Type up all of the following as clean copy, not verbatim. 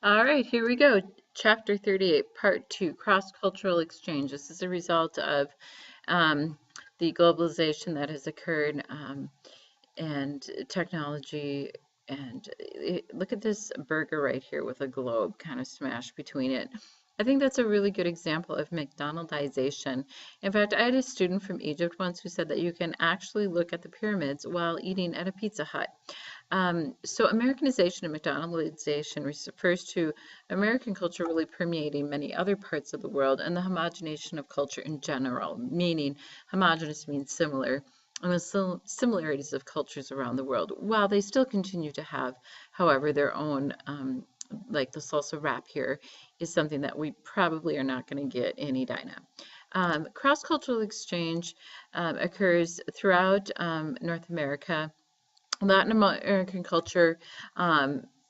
All right, here we go. Chapter 38, Part 2, Cross-Cultural Exchange. This is a result of um, the globalization that has occurred and technology. And look at this burger right here with a globe kind of smashed between it. I think that's a really good example of McDonaldization. In fact, I had a student from Egypt once who said that you can actually look at the pyramids while eating at a Pizza Hut. So Americanization and McDonaldization refers to American culture really permeating many other parts of the world and the homogenization of culture in general, meaning homogeneous means similar, and the similarities of cultures around the world, while they still continue to have, however, their own, like the salsa wrap here, is something that we probably are not going to get in Edina. Cross-cultural exchange occurs throughout North America. Latin American culture,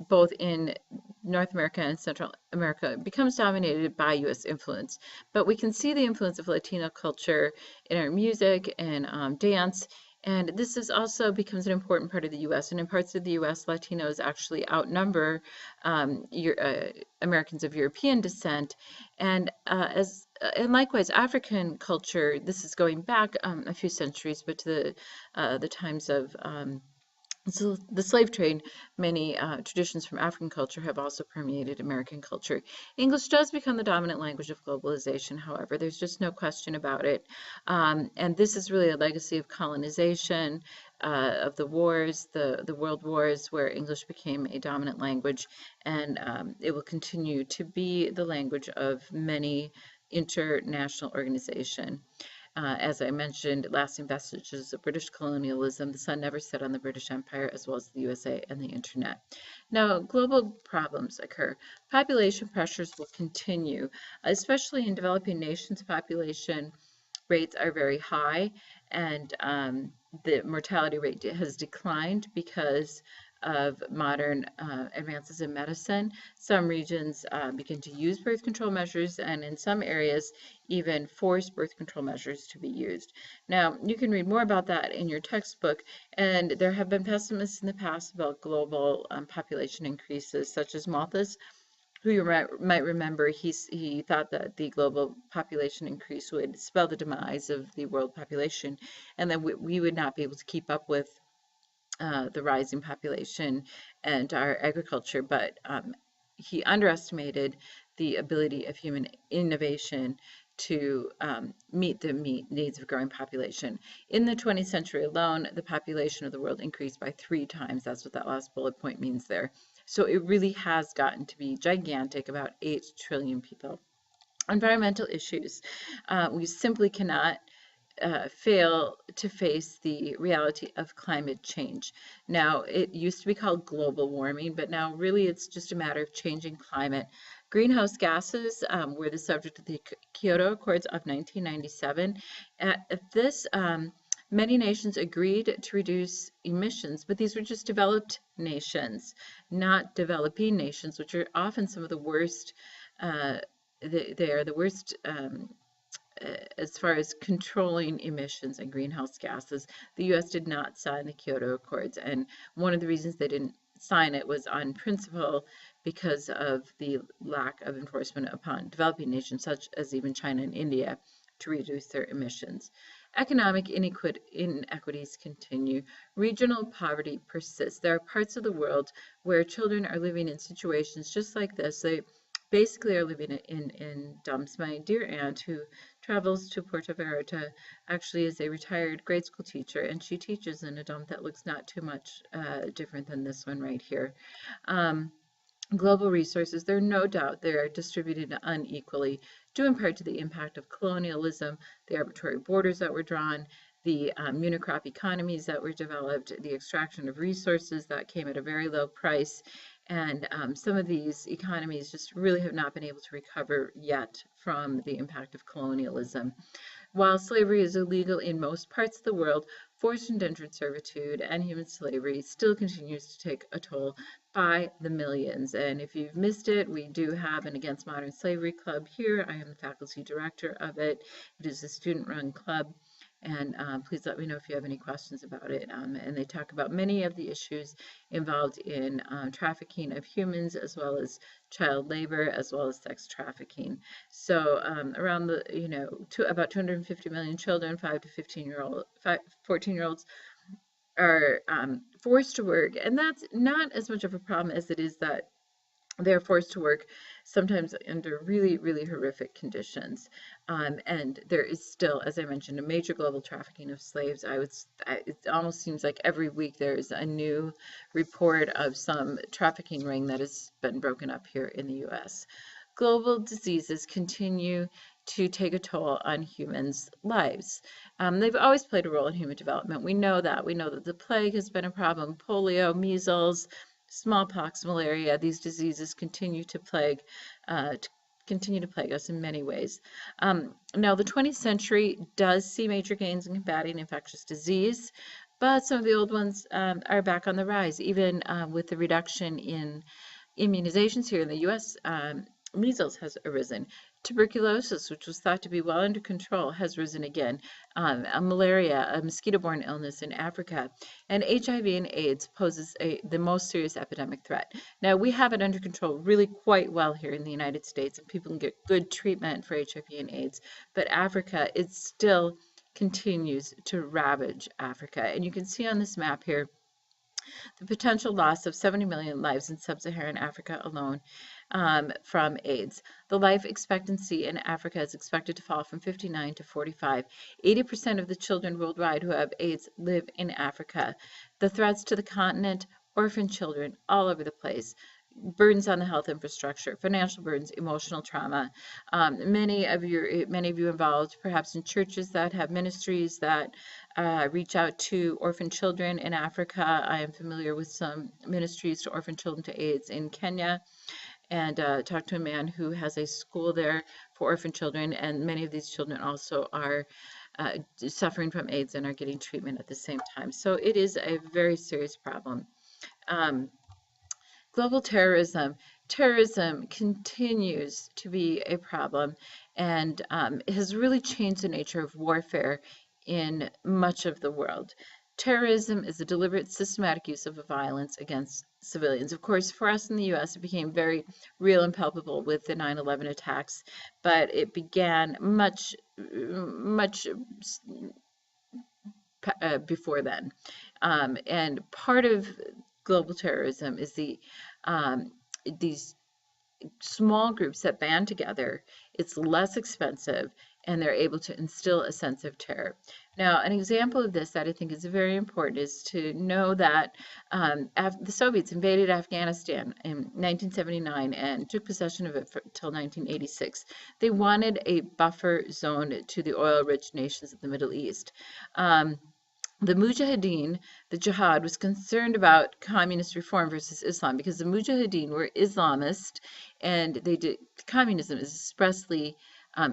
both in North America and Central America, becomes dominated by U.S. influence. But we can see the influence of Latino culture in our music and dance. And this is also becomes an important part of the U.S. And in parts of the U.S., Latinos actually outnumber Americans of European descent. And likewise, African culture. This is going back a few centuries, but to the times of so the slave trade, many traditions from African culture have also permeated American culture. English does become the dominant language of globalization, however, there's just no question about it. And this is really a legacy of colonization, of the wars, the world wars, where English became a dominant language, and it will continue to be the language of many international organizations. As I mentioned, lasting vestiges of British colonialism. The sun never set on the British Empire, as well as the USA and the internet. Now, global problems occur. Population pressures will continue, especially in developing nations. Population rates are very high, and the mortality rate has declined because of modern advances in medicine. Some regions begin to use birth control measures, and in some areas, even force birth control measures to be used. Now, you can read more about that in your textbook, and there have been pessimists in the past about global population increases, such as Malthus, who you might remember. He thought that the global population increase would spell the demise of the world population, and that we would not be able to keep up with the rising population and our agriculture, but he underestimated the ability of human innovation to meet the needs of a growing population. In the 20th century alone, the population of the world increased by 3 times. That's what that last bullet point means there. So it really has gotten to be gigantic, about 8 trillion people. Environmental issues. We simply cannot fail to face the reality of climate change. Now, it used to be called global warming, but now really it's just a matter of changing climate. Greenhouse gases were the subject of the Kyoto Accords of 1997. At this, many nations agreed to reduce emissions, but these were just developed nations, not developing nations, which are often some of the worst. Uh, they are the worst as far as controlling emissions and greenhouse gases. The U.S. did not sign the Kyoto Accords, and one of the reasons they didn't sign it was on principle because of the lack of enforcement upon developing nations such as even China and India to reduce their emissions. Economic inequities continue. Regional poverty persists. There are parts of the world where children are living in situations just like this. They basically are living in dumps. My dear aunt, who travels to Puerto Vallarta, actually is a retired grade school teacher, and she teaches in a dump that looks not too much different than this one right here. Um, Global resources, there are no doubt they are distributed unequally, due in part to the impact of colonialism, the arbitrary borders that were drawn, the monocrop economies that were developed, the extraction of resources that came at a very low price, and some of these economies just really have not been able to recover yet from the impact of colonialism. While slavery is illegal in most parts of the world, forced indentured servitude and human slavery still continues to take a toll by the millions. And if you've missed it, we do have an Against Modern Slavery Club here. I am the faculty director of it. It is a student-run club, And please let me know if you have any questions about it. And they talk about many of the issues involved in trafficking of humans, as well as child labor, as well as sex trafficking. So around the, about 250 million children, 5 to 14-year-olds are forced to work. And that's not as much of a problem as it is that they're forced to work sometimes under really, really horrific conditions. And there is still, as I mentioned, a major global trafficking of slaves. It almost seems like every week there's a new report of some trafficking ring that has been broken up here in the US. Global diseases continue to take a toll on humans' lives. They've always played a role in human development. We know that. We know that the plague has been a problem. Polio, measles, smallpox, malaria, these diseases continue to plague us in many ways. Now, the 20th century does see major gains in combating infectious disease, but some of the old ones are back on the rise, even with the reduction in immunizations here in the U.S. Measles has arisen. Tuberculosis, which was thought to be well under control, has risen again. Malaria, a mosquito-borne illness in Africa, and HIV and AIDS poses the most serious epidemic threat. Now, we have it under control really quite well here in the United States, and people can get good treatment for HIV and AIDS, but Africa, it still continues to ravage Africa. And you can see on this map here the potential loss of 70 million lives in sub-Saharan Africa alone from AIDS. The life expectancy in Africa is expected to fall from 59 to 45. 80% of the children worldwide who have AIDS live in Africa. The threats to the continent, orphan children all over the place, burdens on the health infrastructure, financial burdens, emotional trauma. Many of you involved perhaps in churches that have ministries that reach out to orphan children in Africa. I am familiar with some ministries to orphan children to AIDS in Kenya, and talked to a man who has a school there for orphan children, and many of these children also are suffering from AIDS and are getting treatment at the same time. So it is a very serious problem. Global terrorism. Terrorism continues to be a problem and has really changed the nature of warfare in much of the world. Terrorism is a deliberate, systematic use of violence against civilians. Of course, for us in the U.S., it became very real and palpable with the 9/11 attacks, but it began much before then. And part of global terrorism is these small groups that band together. It's less expensive, and they're able to instill a sense of terror. Now, an example of this that I think is very important is to know that the Soviets invaded Afghanistan in 1979 and took possession of it until 1986. They wanted a buffer zone to the oil-rich nations of the Middle East. The Mujahideen, the Jihad, was concerned about communist reform versus Islam because the Mujahideen were Islamist and communism is expressly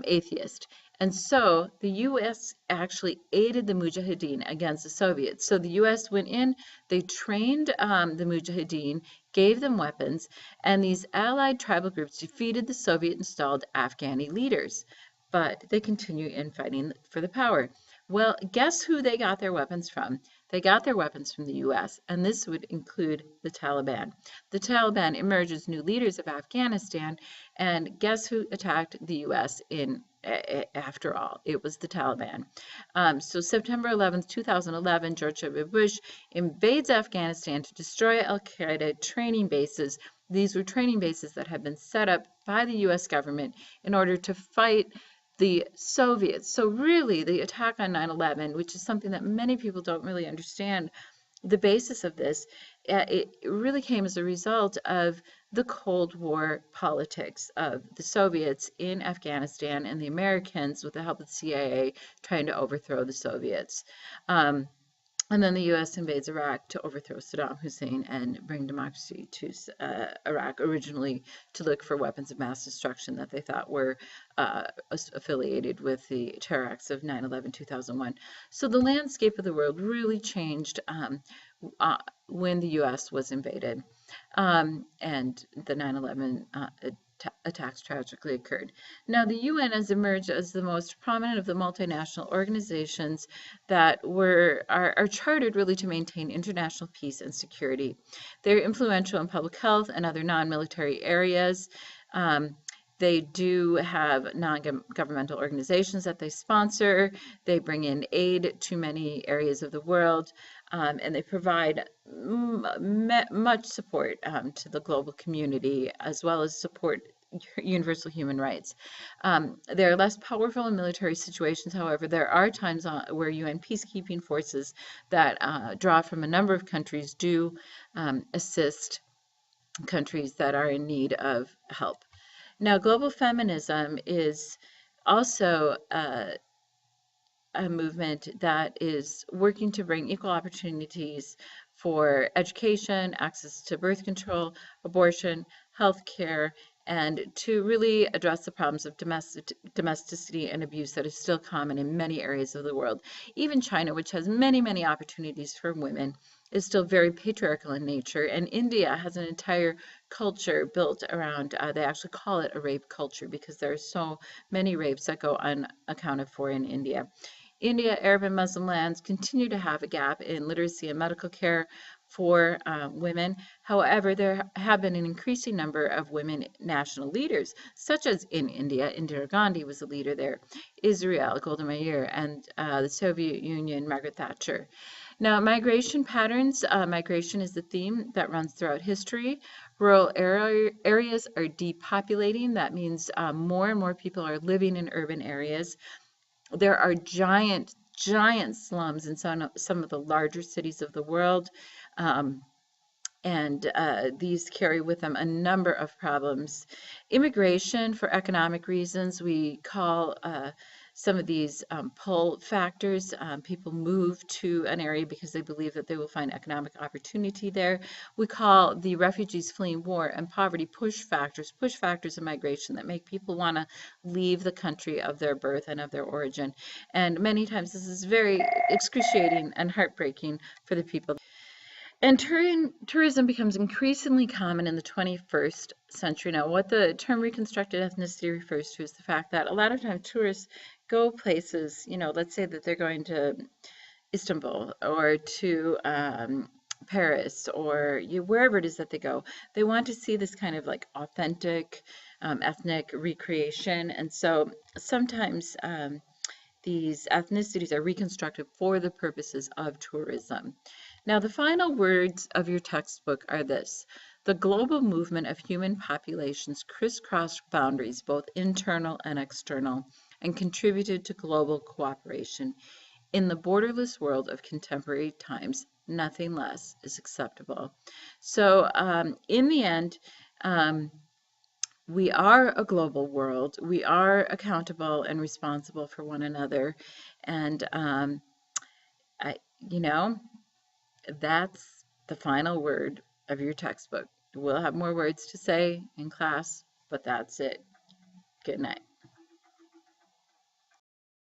atheist. And so the U.S. actually aided the Mujahideen against the Soviets. So the U.S. went in, they trained the Mujahideen, gave them weapons, and these allied tribal groups defeated the Soviet-installed Afghani leaders. But they continue in fighting for the power. Well, guess who they got their weapons from? They got their weapons from the U.S., and this would include the Taliban. The Taliban emerged as new leaders of Afghanistan, and guess who attacked the U.S. after all? It was the Taliban. So September 11th, 2011, George W. Bush invades Afghanistan to destroy al-Qaeda training bases. These were training bases that had been set up by the U.S. government in order to fight the Soviets. So really, the attack on 9/11, which is something that many people don't really understand, the basis of this, it really came as a result of the Cold War politics of the Soviets in Afghanistan and the Americans, with the help of the CIA, trying to overthrow the Soviets. And then the U.S. invades Iraq to overthrow Saddam Hussein and bring democracy to Iraq, originally to look for weapons of mass destruction that they thought were affiliated with the terror acts of 9/11, 2001. So the landscape of the world really changed when the U.S. was invaded. and the 9/11 attacks tragically occurred. Now, the UN has emerged as the most prominent of the multinational organizations that are chartered really to maintain international peace and security. They're influential in public health and other non-military areas. Um, they do have non-governmental organizations that they sponsor. They bring in aid to many areas of the world, and they provide much support to the global community, as well as support universal human rights. They're less powerful in military situations. However, there are times where UN peacekeeping forces that draw from a number of countries do assist countries that are in need of help. Now, global feminism is also a movement that is working to bring equal opportunities for education, access to birth control, abortion, health care, and to really address the problems of domesticity and abuse that is still common in many areas of the world. Even China, which has many, many opportunities for women, is still very patriarchal in nature. And India has an entire culture built around, they actually call it a rape culture because there are so many rapes that go unaccounted for in India. India, Arab, and Muslim lands continue to have a gap in literacy and medical care for women. However, there have been an increasing number of women national leaders, such as in India, Indira Gandhi was a leader there, Israel, Golda Meir, and the Soviet Union, Margaret Thatcher. Now, migration patterns. Migration is the theme that runs throughout history. Rural areas are depopulating. That means more and more people are living in urban areas. There are giant, giant slums in some of the larger cities of the world. Um, and these carry with them a number of problems. Immigration for economic reasons, we call some of these pull factors. People move to an area because they believe that they will find economic opportunity there. We call the refugees fleeing war and poverty push factors of migration that make people want to leave the country of their birth and of their origin. And many times this is very excruciating and heartbreaking for the people. And tourism becomes increasingly common in the 21st century. Now, what the term reconstructed ethnicity refers to is the fact that a lot of times tourists go places, let's say that they're going to Istanbul or to Paris or wherever it is that they go. They want to see this kind of like authentic ethnic recreation. And so sometimes these ethnicities are reconstructed for the purposes of tourism. Now, the final words of your textbook are this: the global movement of human populations crisscrossed boundaries, both internal and external, and contributed to global cooperation. In the borderless world of contemporary times, nothing less is acceptable. So, in the end, we are a global world. We are accountable and responsible for one another. And, I, you know, that's the final word of your textbook. We'll have more words to say in class, but that's it. Good night.